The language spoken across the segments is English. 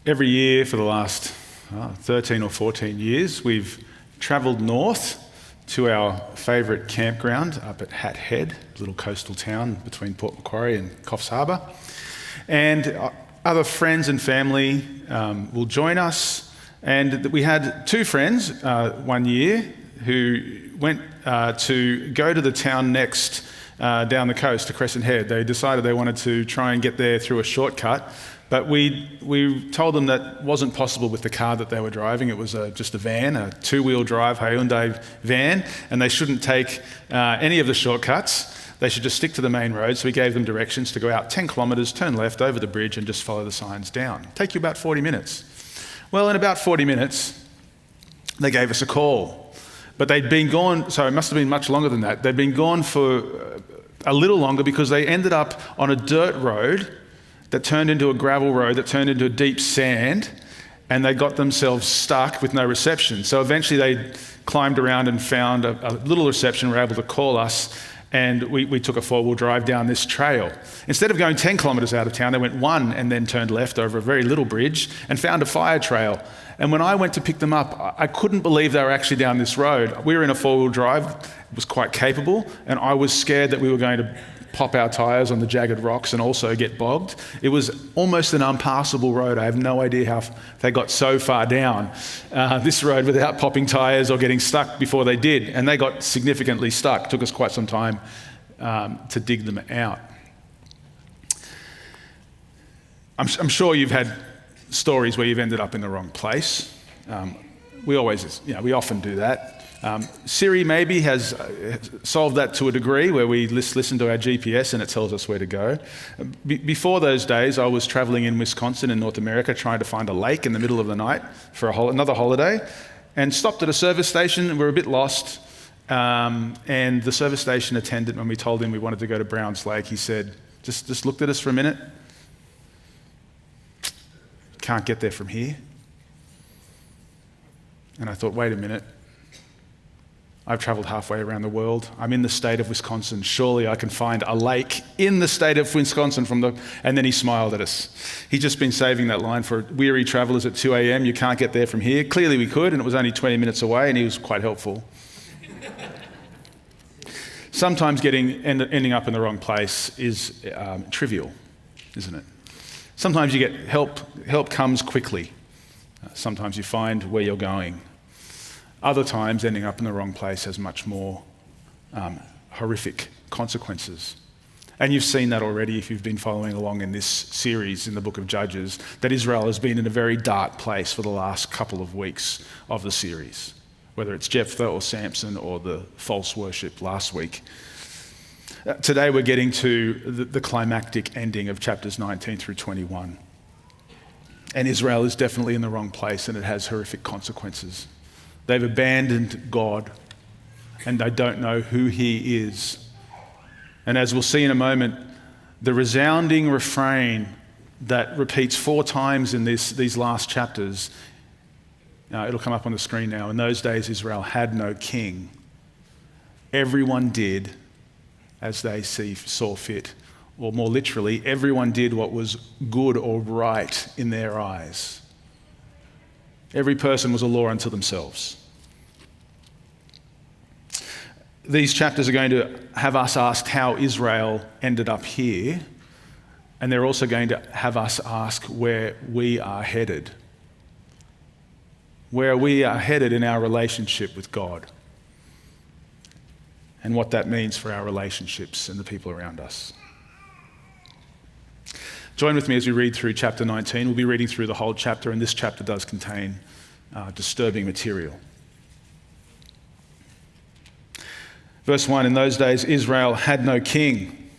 Every year for the last 13 or 14 years, we've travelled north to our favourite campground up at Hat Head, a little coastal town between Port Macquarie and Coffs Harbour. And other friends and family will join us. And we had two friends one year who went to go to the town next down the coast to Crescent Head. They decided they wanted to try and get there through a shortcut. But we told them that wasn't possible with the car that they were driving. It was just a van, a two-wheel drive Hyundai van, and they shouldn't take any of the shortcuts. They should just stick to the main road. So we gave them directions to go out 10 kilometres, turn left over the bridge and just follow the signs down. Take you about 40 minutes. Well, in about 40 minutes, they gave us a call. But they'd been gone, so it must have been much longer than that. They'd been gone for a little longer because they ended up on a dirt road that turned into a gravel road, that turned into a deep sand, and they got themselves stuck with no reception. So eventually they climbed around and found a little reception, were able to call us, and we took a four-wheel drive down this trail. Instead of going 10 kilometres out of town, they went one and then turned left over a very little bridge and found a fire trail. And when I went to pick them up, I couldn't believe they were actually down this road. We were in a four-wheel drive, it was quite capable, and I was scared that we were going to pop our tyres on the jagged rocks and also get bogged. It was almost an unpassable road. I have no idea how they got so far down this road without popping tyres or getting stuck before they did. And they got significantly stuck. It took us quite some time to dig them out. I'm sure you've had stories where you've ended up in the wrong place. We often do that. Siri maybe has solved that to a degree where we listen to our GPS and it tells us where to go. Before those days, I was travelling in Wisconsin in North America trying to find a lake in the middle of the night for another holiday, and stopped at a service station. We were a bit lost, and the service station attendant, when we told him we wanted to go to Browns Lake, he said, just looked at us for a minute. Can't get there from here. And I thought, wait a minute. I've travelled halfway around the world. I'm in the state of Wisconsin. Surely I can find a lake in the state of Wisconsin and then he smiled at us. He'd just been saving that line for weary travellers at 2 a.m. You can't get there from here. Clearly we could, and it was only 20 minutes away, and he was quite helpful. Sometimes ending up in the wrong place is trivial, isn't it? Sometimes you get help. Help comes quickly. Sometimes you find where you're going. Other times, ending up in the wrong place has much more horrific consequences. And you've seen that already if you've been following along in this series in the book of Judges, that Israel has been in a very dark place for the last couple of weeks of the series, whether it's Jephthah or Samson or the false worship last week. Today we're getting to the climactic ending of chapters 19 through 21. And Israel is definitely in the wrong place, and it has horrific consequences. They've abandoned God, and they don't know who He is. And as we'll see in a moment, the resounding refrain that repeats 4 times in these last chapters, it'll come up on the screen now. In those days, Israel had no king. Everyone did as they saw fit. Or more literally, everyone did what was good or right in their eyes. Every person was a law unto themselves. These chapters are going to have us ask how Israel ended up here, and they're also going to have us ask where we are headed. Where we are headed in our relationship with God, and what that means for our relationships and the people around us. Join with me as we read through chapter 19. We'll be reading through the whole chapter, and this chapter does contain disturbing material. Verse 1, in those days Israel had no king.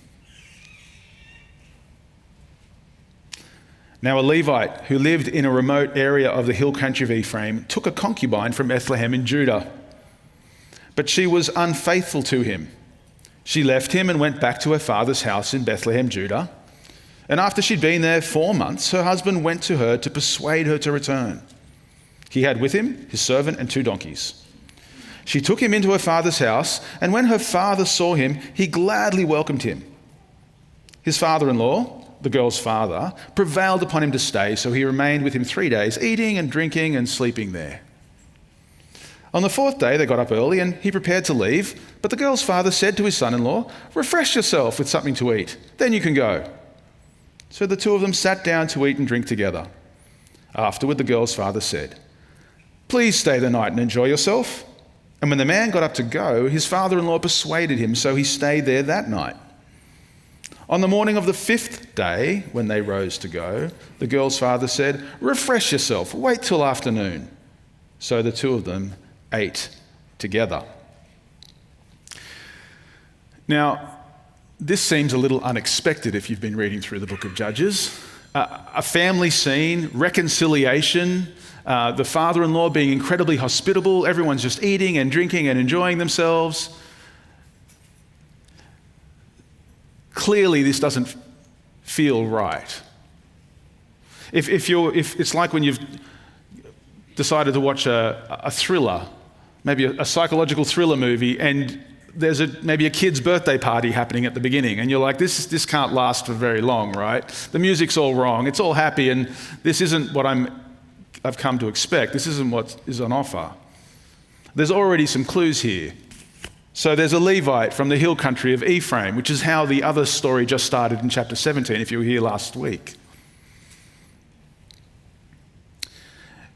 Now a Levite who lived in a remote area of the hill country of Ephraim took a concubine from Bethlehem in Judah. But she was unfaithful to him. She left him and went back to her father's house in Bethlehem, Judah. And after she'd been there 4 months, her husband went to her to persuade her to return. He had with him his servant and 2 donkeys. She took him into her father's house, and when her father saw him, he gladly welcomed him. His father-in-law the girl's father, prevailed upon him to stay, so he remained with him 3 days, eating and drinking and sleeping there. On the 4th day, they got up early and he prepared to leave, but the girl's father said to his son-in-law, "Refresh yourself with something to eat, then you can go." So the two of them sat down to eat and drink together. Afterward, the girl's father said, "Please stay the night and enjoy yourself." And when the man got up to go, his father-in-law persuaded him, so he stayed there that night. On the morning of the 5th day, when they rose to go, the girl's father said, "Refresh yourself, wait till afternoon." So the two of them ate together. Now, this seems a little unexpected if you've been reading through the book of Judges. A family scene, reconciliation, the father-in-law being incredibly hospitable, everyone's just eating and drinking and enjoying themselves. Clearly, this doesn't feel right. If it's like when you've decided to watch a thriller, maybe a psychological thriller movie, and there's maybe a kid's birthday party happening at the beginning, and you're like, this can't last for very long, right? The music's all wrong, it's all happy, and this isn't what I've come to expect. This isn't what is on offer. There's already some clues here. So there's a Levite from the hill country of Ephraim, which is how the other story just started in chapter 17, if you were here last week.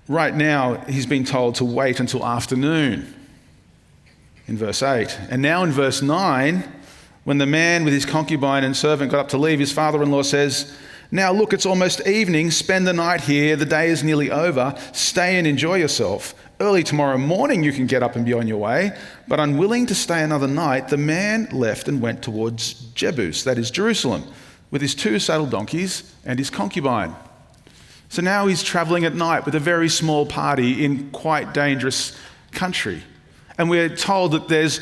Right now, he's been told to wait until afternoon in verse 8. And now in verse 9, when the man with his concubine and servant got up to leave, his father-in-law says, "Now look, it's almost evening. Spend the night here. The day is nearly over. Stay and enjoy yourself. Early tomorrow morning you can get up and be on your way." But unwilling to stay another night, the man left and went towards Jebus, that is Jerusalem, with his 2 saddled donkeys and his concubine. So now he's traveling at night with a very small party in quite dangerous country. And we're told that there's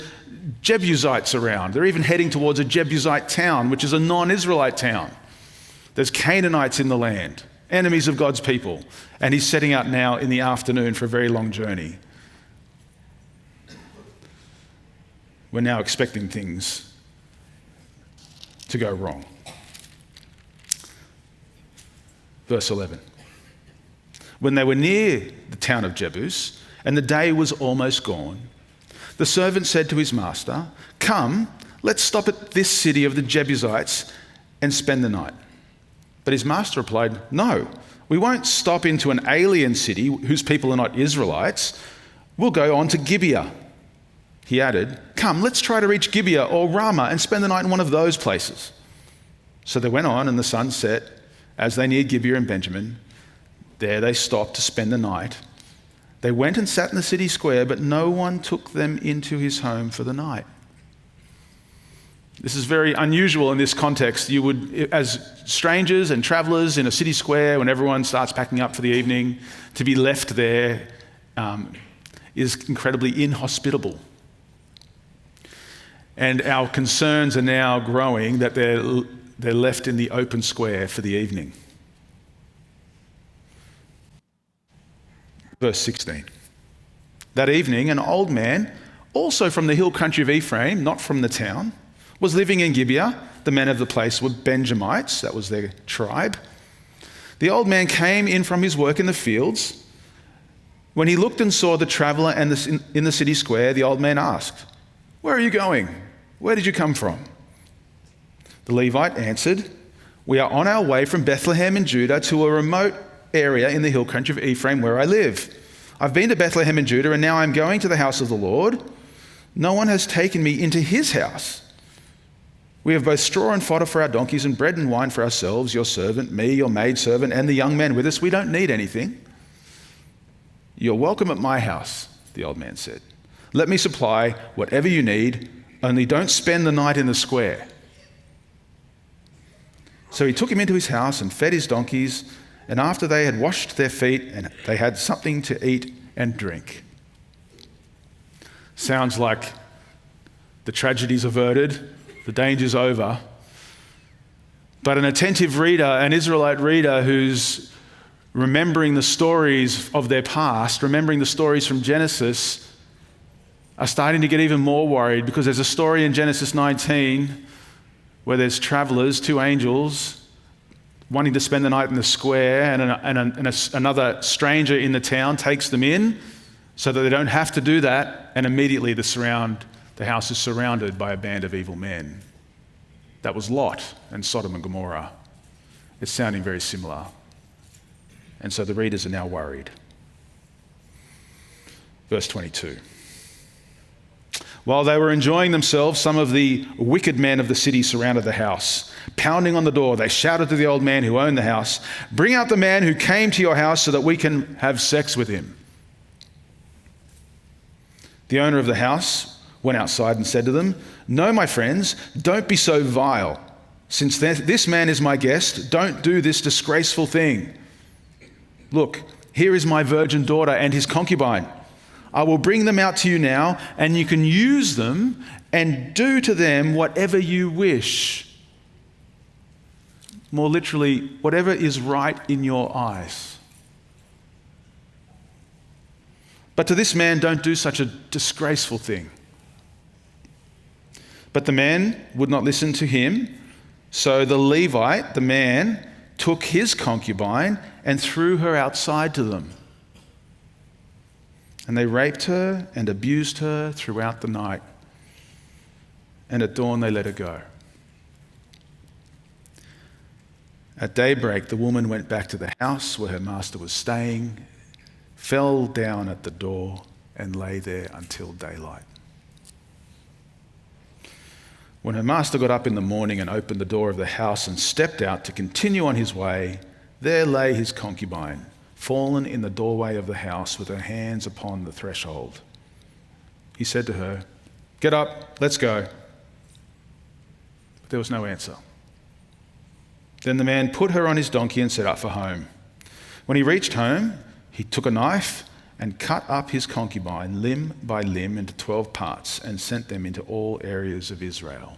Jebusites around. They're even heading towards a Jebusite town, which is a non-Israelite town. There's Canaanites in the land, enemies of God's people. And he's setting out now in the afternoon for a very long journey. We're now expecting things to go wrong. Verse 11. When they were near the town of Jebus, and the day was almost gone, the servant said to his master, "Come, let's stop at this city of the Jebusites and spend the night." But his master replied, "No, we won't stop into an alien city whose people are not Israelites. We'll go on to Gibeah." He added, "Come, let's try to reach Gibeah or Ramah and spend the night in one of those places." So they went on, and the sun set as they neared Gibeah and Benjamin. There they stopped to spend the night. They went and sat in the city square, but no one took them into his home for the night. This is very unusual in this context. You would, as strangers and travelers in a city square, when everyone starts packing up for the evening, to be left there is incredibly inhospitable. And our concerns are now growing that they're left in the open square for the evening. Verse 16. That evening, an old man, also from the hill country of Ephraim, not from the town, was living in Gibeah. The men of the place were Benjamites, that was their tribe. The old man came in from his work in the fields. When he looked and saw the traveller in the city square, the old man asked, "Where are you going? Where did you come from?" The Levite answered, "We are on our way from Bethlehem in Judah to a remote area in the hill country of Ephraim where I live. I've been to Bethlehem in Judah, and now I'm going to the house of the Lord. No one has taken me into his house. We have both straw and fodder for our donkeys and bread and wine for ourselves, your servant, me, your maidservant, and the young men with us. We don't need anything." "You're welcome at my house," the old man said. "Let me supply whatever you need, only don't spend the night in the square." So he took him into his house and fed his donkeys, and after they had washed their feet, and they had something to eat and drink. Sounds like the tragedy's averted, the danger's over. But an attentive reader, an Israelite reader who's remembering the stories of their past, remembering the stories from Genesis, are starting to get even more worried, because there's a story in Genesis 19 where there's travelers, 2 angels, wanting to spend the night in the square, and another stranger in the town takes them in so that they don't have to do that, and immediately the house is surrounded by a band of evil men. That was Lot and Sodom and Gomorrah. It's sounding very similar. And so the readers are now worried. Verse 22. While they were enjoying themselves, some of the wicked men of the city surrounded the house. Pounding on the door, they shouted to the old man who owned the house, "Bring out the man who came to your house so that we can have sex with him." The owner of the house went outside and said to them, "No, my friends, don't be so vile. Since this man is my guest, don't do this disgraceful thing. Look, here is my virgin daughter and his concubine. I will bring them out to you now, and you can use them and do to them whatever you wish." More literally, whatever is right in your eyes. But to this man, don't do such a disgraceful thing. But the man would not listen to him. So the Levite, the man, took his concubine and threw her outside to them. And they raped her and abused her throughout the night. And at dawn they let her go. At daybreak, the woman went back to the house where her master was staying, fell down at the door, and lay there until daylight. When her master got up in the morning and opened the door of the house and stepped out to continue on his way, there lay his concubine, fallen in the doorway of the house with her hands upon the threshold. He said to her, "Get up, let's go." But there was no answer. Then the man put her on his donkey and set out for home. When he reached home, he took a knife and cut up his concubine limb by limb into 12 parts and sent them into all areas of Israel.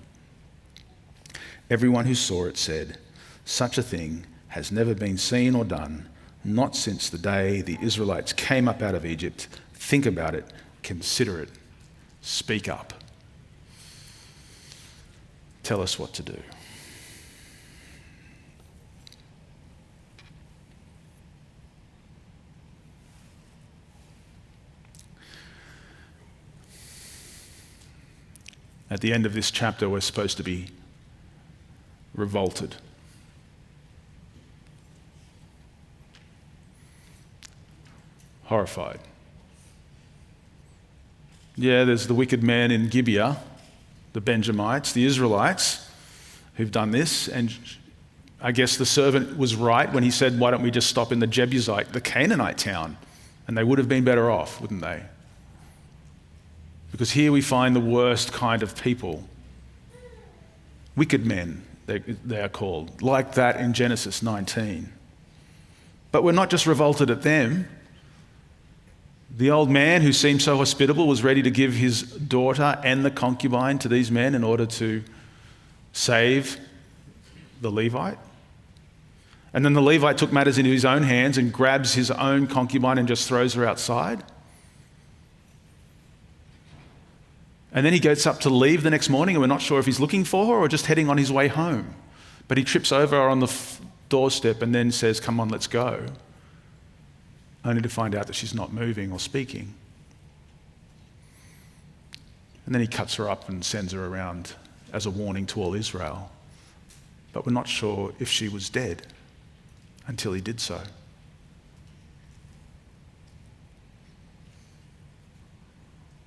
Everyone who saw it said, "Such a thing has never been seen or done, not since the day the Israelites came up out of Egypt." Think about it, consider it, speak up. Tell us what to do. At the end of this chapter, we're supposed to be revolted. Horrified. Yeah, there's the wicked man in Gibeah, the Benjamites, the Israelites, who've done this. And I guess the servant was right when he said, "Why don't we just stop in the Jebusite, the Canaanite town?" And they would have been better off, wouldn't they? Because here we find the worst kind of people. Wicked men, they are called, like that in Genesis 19. But we're not just revolted at them. The old man who seemed so hospitable was ready to give his daughter and the concubine to these men in order to save the Levite. And then the Levite took matters into his own hands and grabs his own concubine and just throws her outside. And then he gets up to leave the next morning, and we're not sure if he's looking for her or just heading on his way home. But he trips over her on the doorstep and then says, "Come on, let's go," only to find out that she's not moving or speaking. And then he cuts her up and sends her around as a warning to all Israel. But we're not sure if she was dead until he did so.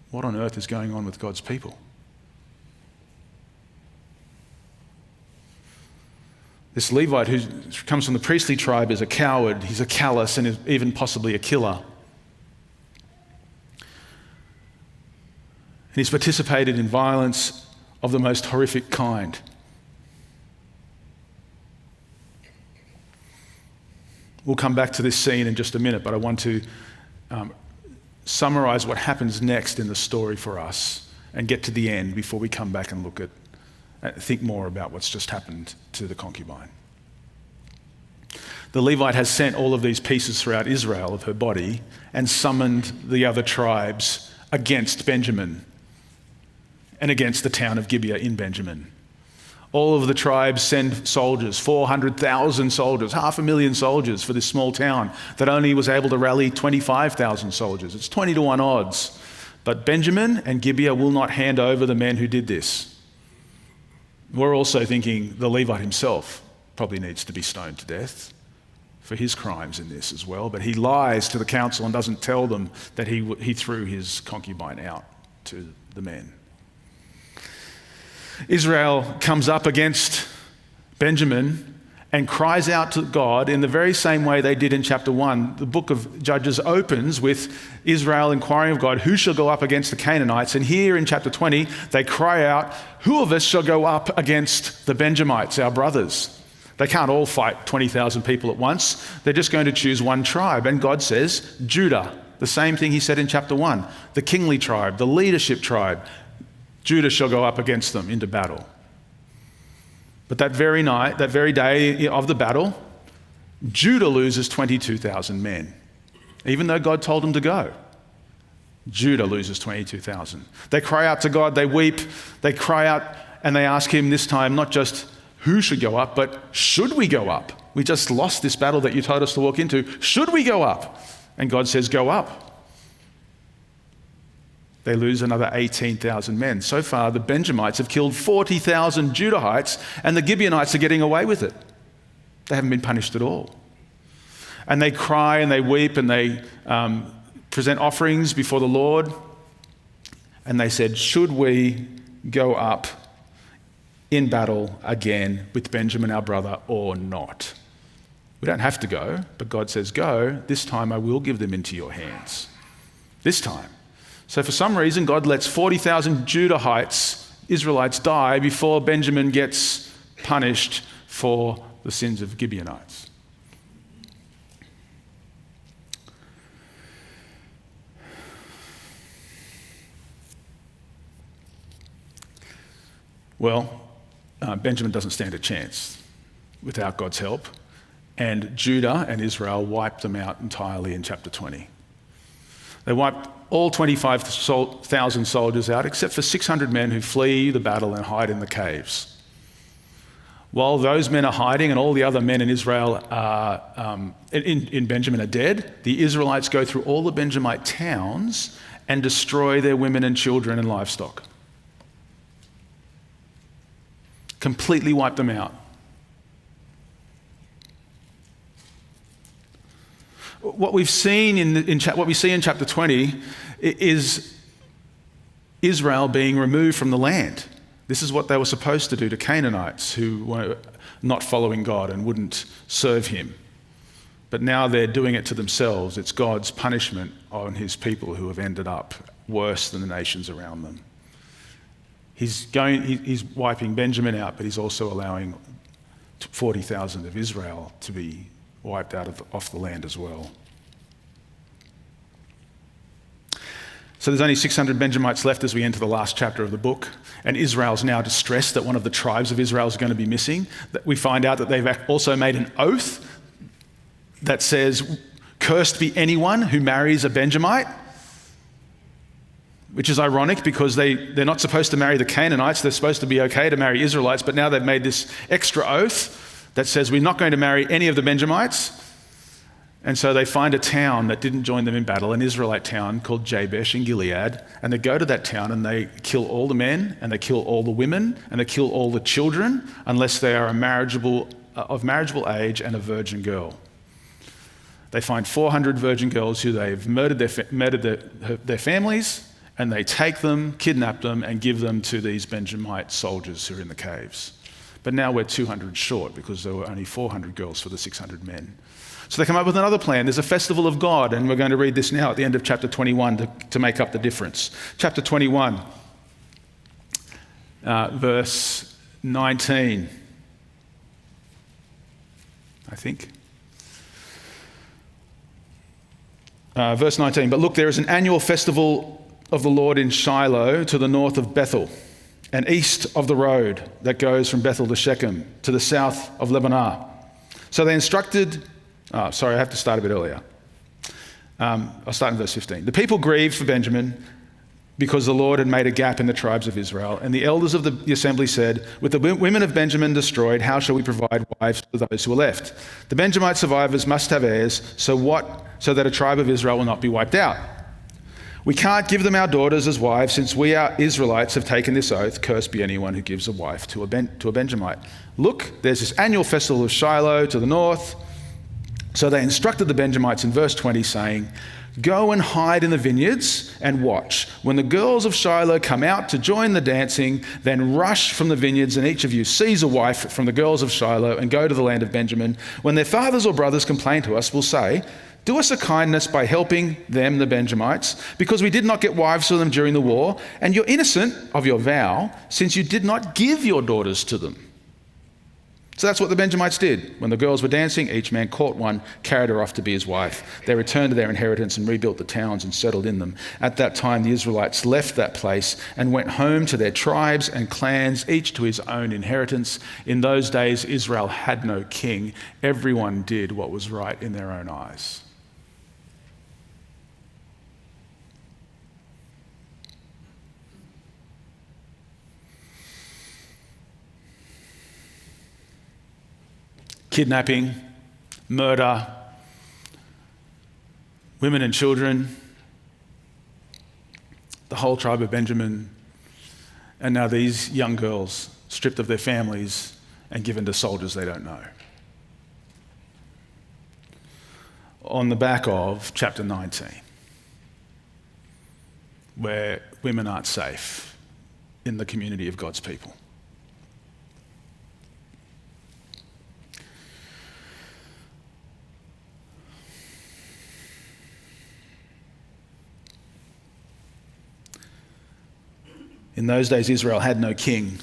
What on earth is going on with God's people? This Levite who comes from the priestly tribe is a coward, he's a callous, and is even possibly a killer. And he's participated in violence of the most horrific kind. We'll come back to this scene in just a minute, but I want to summarize what happens next in the story for us and get to the end before we come back and think more about what's just happened to the concubine. The Levite has sent all of these pieces throughout Israel of her body and summoned the other tribes against Benjamin and against the town of Gibeah in Benjamin. All of the tribes send soldiers, 400,000 soldiers, 500,000 soldiers for this small town that only was able to rally 25,000 soldiers. It's 20-1 odds. But Benjamin and Gibeah will not hand over the men who did this. We're also thinking the Levite himself probably needs to be stoned to death for his crimes in this as well. But he lies to the council and doesn't tell them that he threw his concubine out to the men. Israel comes up against Benjamin and cries out to God in the very same way they did in chapter 1. The book of Judges opens with Israel inquiring of God, who shall go up against the Canaanites? And here in chapter 20, they cry out, who of us shall go up against the Benjamites, our brothers? They can't all fight 20,000 people at once. They're just going to choose one tribe. And God says, Judah, the same thing he said in chapter 1, the kingly tribe, the leadership tribe. Judah shall go up against them into battle. But that very night, that very day of the battle, Judah loses 22,000 men. Even though God told them to go, Judah loses 22,000. They cry out to God, they weep, they cry out, and they ask him this time not just who should go up, but should we go up? We just lost this battle that you told us to walk into. Should we go up? And God says, go up. They lose another 18,000 men. So far, the Benjamites have killed 40,000 Judahites, and the Gibeonites are getting away with it. They haven't been punished at all. And they cry and they weep and they present offerings before the Lord. And they said, should we go up in battle again with Benjamin, our brother, or not? We don't have to go, but God says, go. This time I will give them into your hands. This time. So for some reason, God lets 40,000 Judahites, Israelites, die before Benjamin gets punished for the sins of Gibeonites. Well, Benjamin doesn't stand a chance without God's help, and Judah and Israel wiped them out entirely in chapter 20. They wiped all 25,000 soldiers out, except for 600 men who flee the battle and hide in the caves. While those men are hiding and all the other men in Israel in Benjamin are dead, the Israelites go through all the Benjamite towns and destroy their women and children and livestock. Completely wipe them out. What we've seen what we see in chapter 20 is Israel being removed from the land. This is what they were supposed to do to Canaanites who were not following God and wouldn't serve him. But now they're doing it to themselves. It's God's punishment on his people who have ended up worse than the nations around them. He's wiping Benjamin out, but he's also allowing 40,000 of Israel to be wiped off the land as well. So there's only 600 Benjamites left as we enter the last chapter of the book, and Israel's now distressed that one of the tribes of Israel is going to be missing. We find out that they've also made an oath that says, cursed be anyone who marries a Benjamite, which is ironic because they're not supposed to marry the Canaanites. They're supposed to be okay to marry Israelites, but now they've made this extra oath that says we're not going to marry any of the Benjamites. And so they find a town that didn't join them in battle, an Israelite town called Jabesh in Gilead, and they go to that town and they kill all the men and they kill all the women and they kill all the children unless they are of marriageable age and a virgin girl. They find 400 virgin girls who they've murdered their families, and they take them, kidnap them, and give them to these Benjamite soldiers who are in the caves. But now we're 200 short because there were only 400 girls for the 600 men. So they come up with another plan. There's a festival of God, and we're going to read this now at the end of chapter 21 to make up the difference. Chapter 21, verse 19, I think. Verse 19, but look, there is an annual festival of the Lord in Shiloh to the north of Bethel and east of the road that goes from Bethel to Shechem to the south of Lebanon. So they instructed, I have to start a bit earlier. I'll start in verse 15. The people grieved for Benjamin because the Lord had made a gap in the tribes of Israel. And the elders of the assembly said, with the women of Benjamin destroyed, how shall we provide wives to those who are left? The Benjamite survivors must have heirs, so that a tribe of Israel will not be wiped out. We can't give them our daughters as wives, since we, our Israelites, have taken this oath, cursed be anyone who gives a wife to a Benjamite. Look, there's this annual festival of Shiloh to the north. So they instructed the Benjamites in verse 20, saying, go and hide in the vineyards and watch. When the girls of Shiloh come out to join the dancing, then rush from the vineyards, and each of you seize a wife from the girls of Shiloh and go to the land of Benjamin. When their fathers or brothers complain to us, we'll say, do us a kindness by helping them, the Benjamites, because we did not get wives for them during the war, and you're innocent of your vow, since you did not give your daughters to them. So that's what the Benjamites did. When the girls were dancing, each man caught one, carried her off to be his wife. They returned to their inheritance and rebuilt the towns and settled in them. At that time, the Israelites left that place and went home to their tribes and clans, each to his own inheritance. In those days, Israel had no king. Everyone did what was right in their own eyes. Kidnapping, murder, women and children, the whole tribe of Benjamin, and now these young girls stripped of their families and given to soldiers they don't know. On the back of chapter 19, where women aren't safe in the community of God's people. In those days, Israel had no king.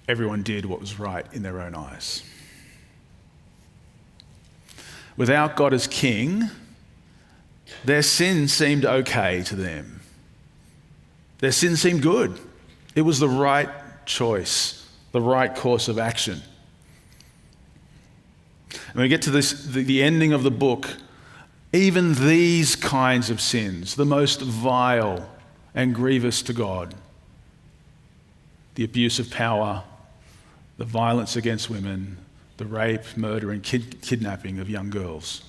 Everyone did what was right in their own eyes. Without God as king, their sin seemed okay to them. Their sin seemed good. It was the right choice, the right course of action. When we get to the ending of the book, even these kinds of sins, the most vile and grievous to God, the abuse of power, the violence against women, the rape, murder, and kidnapping of young girls.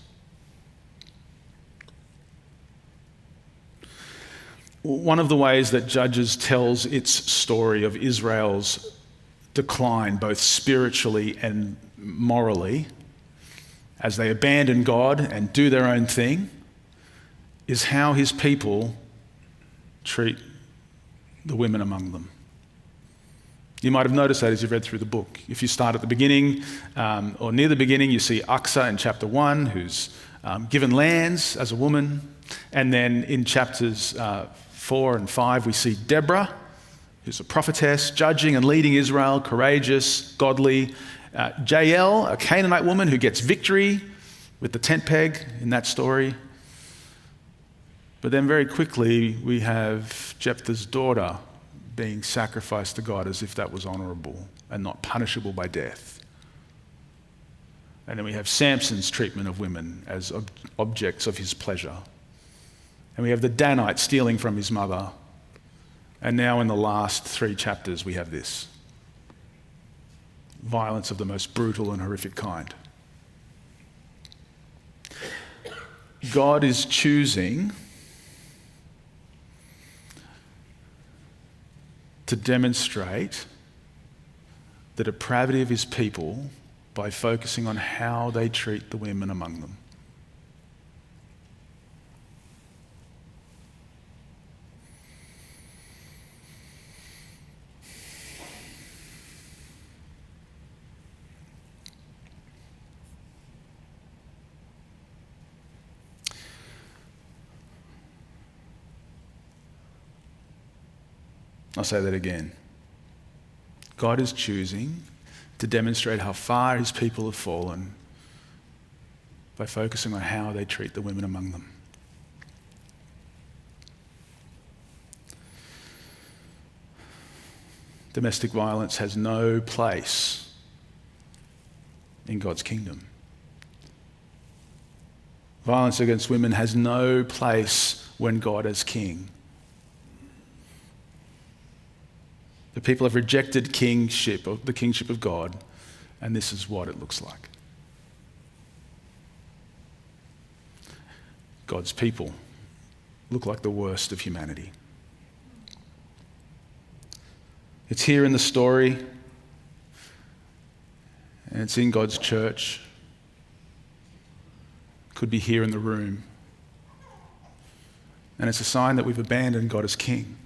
One of the ways that Judges tells its story of Israel's decline, both spiritually and morally, as they abandon God and do their own thing, is how his people treat the women among them. You might have noticed that as you've read through the book. If you start at the beginning or near the beginning, you see Aksa in chapter 1, who's given lands as a woman. And then in chapters 4 and 5, we see Deborah, who's a prophetess, judging and leading Israel, courageous, godly. Jael, a Canaanite woman who gets victory with the tent peg in that story. But then very quickly, we have Jephthah's daughter being sacrificed to God as if that was honourable and not punishable by death. And then we have Samson's treatment of women as objects of his pleasure. And we have the Danite stealing from his mother. And now in the last 3 chapters we have this. Violence of the most brutal and horrific kind. God is choosing to demonstrate the depravity of his people by focusing on how they treat the women among them. I'll say that again. God is choosing to demonstrate how far his people have fallen by focusing on how they treat the women among them. Domestic violence has no place in God's kingdom. Violence against women has no place when God is king. The people have rejected kingship, of the kingship of God, and this is what it looks like. God's people look like the worst of humanity. It's here in the story, and it's in God's church. It could be here in the room. And it's a sign that we've abandoned God as King.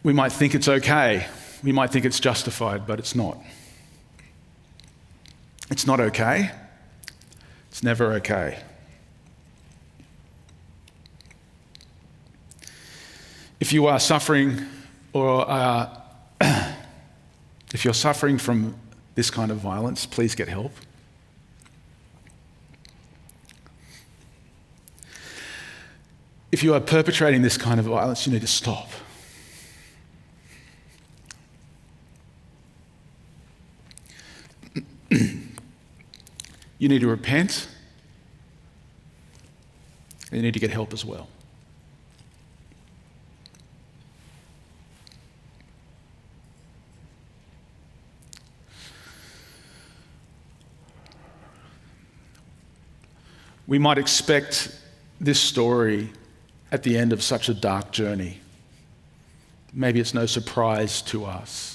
We might think it's okay. We might think it's justified, but it's not. It's not okay. It's never okay. If you are suffering if you're suffering from this kind of violence, please get help. If you are perpetrating this kind of violence, you need to stop. You need to repent. And you need to get help as well. We might expect this story at the end of such a dark journey. Maybe it's no surprise to us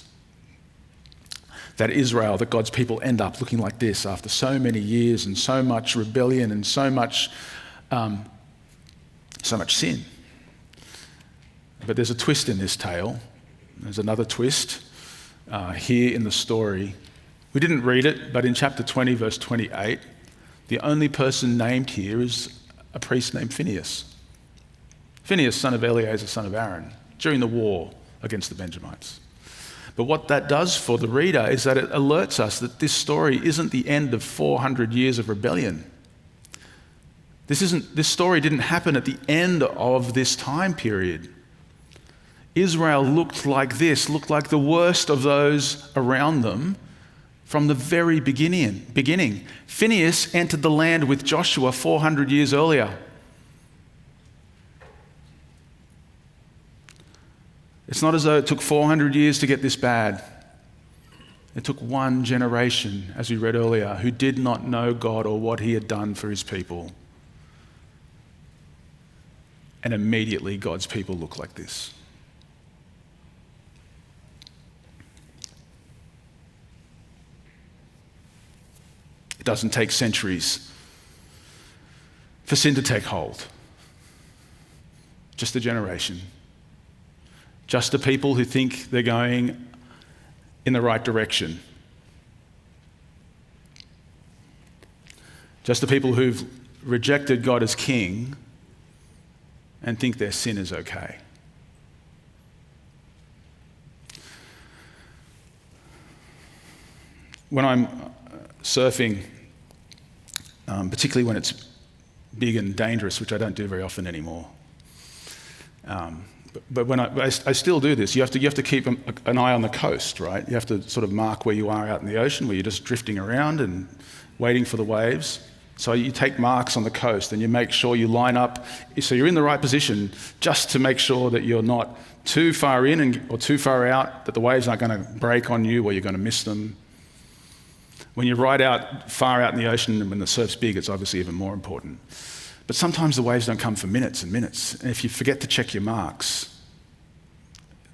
that Israel, that God's people end up looking like this after so many years and so much rebellion and so much sin. But there's a twist in this tale. There's another twist here in the story. We didn't read it, but in chapter 20, verse 28, the only person named here is a priest named Phinehas. Phinehas, son of Eleazar, son of Aaron, during the war against the Benjamites. But what that does for the reader is that it alerts us that this story isn't the end of 400 years of rebellion. This story didn't happen at the end of this time period. Israel looked like the worst of those around them from the very beginning. Phinehas entered the land with Joshua 400 years earlier. It's not as though it took 400 years to get this bad. It took one generation, as we read earlier, who did not know God or what he had done for his people. And immediately God's people look like this. It doesn't take centuries for sin to take hold. Just a generation. Just the people who think they're going in the right direction. Just the people who've rejected God as King and think their sin is okay. When I'm surfing, particularly when it's big and dangerous, which I don't do very often anymore, but when I still do this, you have to keep an eye on the coast, right? You have to sort of mark where you are out in the ocean, where you're just drifting around and waiting for the waves. So you take marks on the coast and you make sure you line up, so you're in the right position, just to make sure that you're not too far in or too far out, that the waves aren't going to break on you or you're going to miss them. When you're far out in the ocean and when the surf's big, it's obviously even more important. But sometimes the waves don't come for minutes and minutes. And if you forget to check your marks,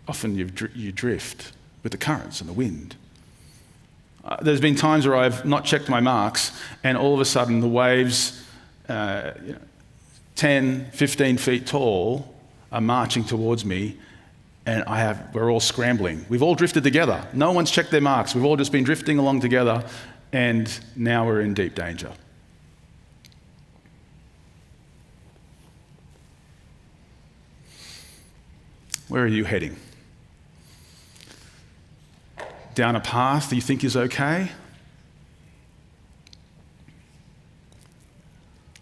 often you drift with the currents and the wind. There's been times where I've not checked my marks and all of a sudden the waves, 10, 15 feet tall, are marching towards me and we're all scrambling. We've all drifted together. No one's checked their marks. We've all just been drifting along together and now we're in deep danger. Where are you heading? Down a path that you think is okay?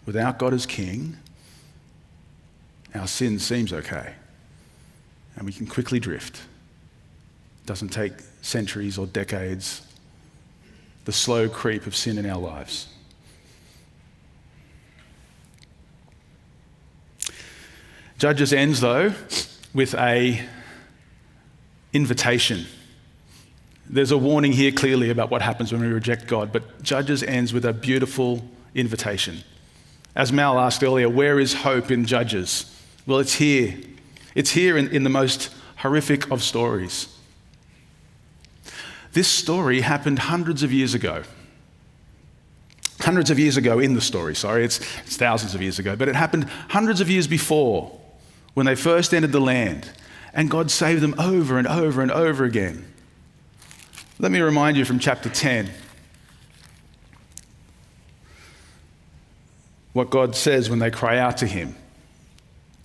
Without God as King, our sin seems okay, and we can quickly drift. It doesn't take centuries or decades, the slow creep of sin in our lives. Judges ends, though, with a invitation. There's a warning here clearly about what happens when we reject God, but Judges ends with a beautiful invitation. As Mal asked earlier, where is hope in Judges? Well, it's here. It's here in the most horrific of stories. This story happened hundreds of years ago. Hundreds of years ago in the story, sorry, it's thousands of years ago, but it happened hundreds of years before when they first entered the land, and God saved them over and over and over again. Let me remind you from chapter 10 what God says when they cry out to him.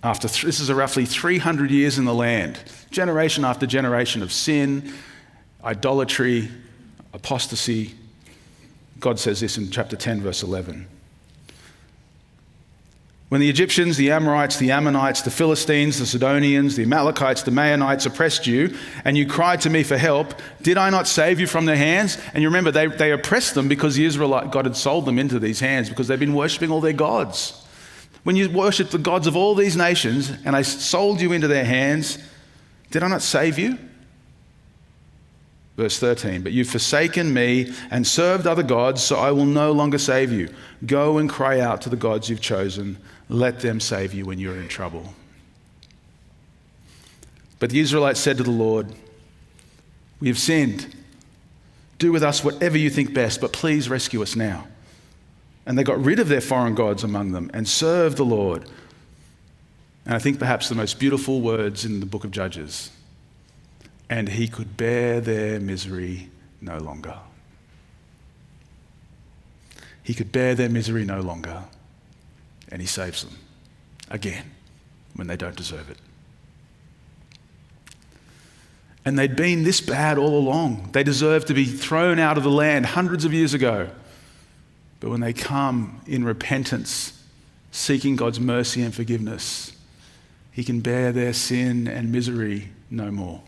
This is roughly 300 years in the land, generation after generation of sin, idolatry, apostasy. God says this in chapter 10, verse 11. When the Egyptians, the Amorites, the Ammonites, the Philistines, the Sidonians, the Amalekites, the Maonites oppressed you, and you cried to me for help, did I not save you from their hands? And you remember, they oppressed them because God had sold them into these hands because they've been worshipping all their gods. When you worship the gods of all these nations, and I sold you into their hands, did I not save you? Verse 13, but you've forsaken me and served other gods, so I will no longer save you. Go and cry out to the gods you've chosen. Let them save you when you're in trouble. But the Israelites said to the Lord, we have sinned. Do with us whatever you think best, but please rescue us now. And they got rid of their foreign gods among them and served the Lord. And I think perhaps the most beautiful words in the book of Judges. And he could bear their misery no longer. He could bear their misery no longer. And he saves them again when they don't deserve it. And they'd been this bad all along. They deserved to be thrown out of the land hundreds of years ago. But when they come in repentance, seeking God's mercy and forgiveness, he can bear their sin and misery no more.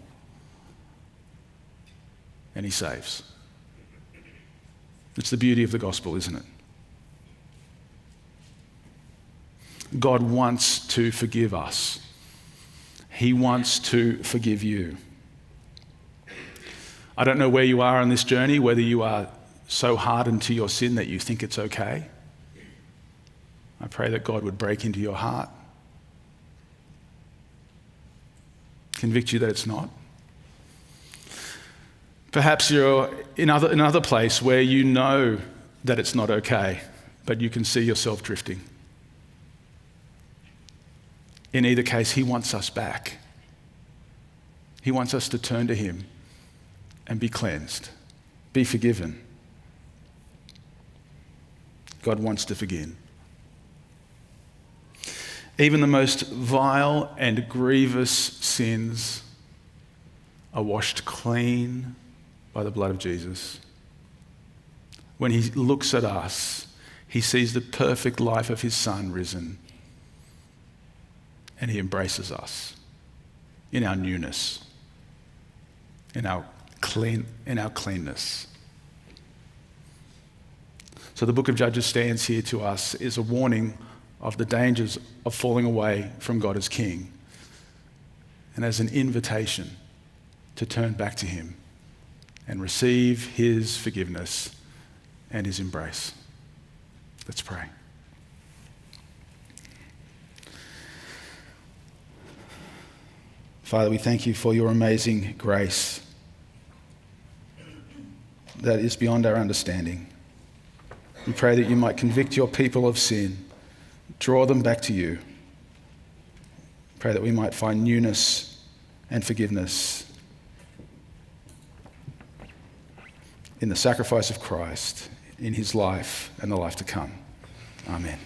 And he saves. It's the beauty of the gospel, isn't it? God wants to forgive us. He wants to forgive you. I don't know where you are on this journey, whether you are so hardened to your sin that you think it's okay. I pray that God would break into your heart, convict you that it's not. Perhaps you're in another place where you know that it's not okay, but you can see yourself drifting. In either case, he wants us back. He wants us to turn to him and be cleansed, be forgiven. God wants to forgive. Even the most vile and grievous sins are washed clean by the blood of Jesus. When he looks at us, he sees the perfect life of his Son risen, and he embraces us in our newness, in our cleanness. So the book of Judges stands here to us as a warning of the dangers of falling away from God as King, and as an invitation to turn back to him and receive his forgiveness and his embrace. Let's pray. Father, we thank you for your amazing grace that is beyond our understanding. We pray that you might convict your people of sin, draw them back to you. Pray that we might find newness and forgiveness in the sacrifice of Christ, in his life and the life to come. Amen.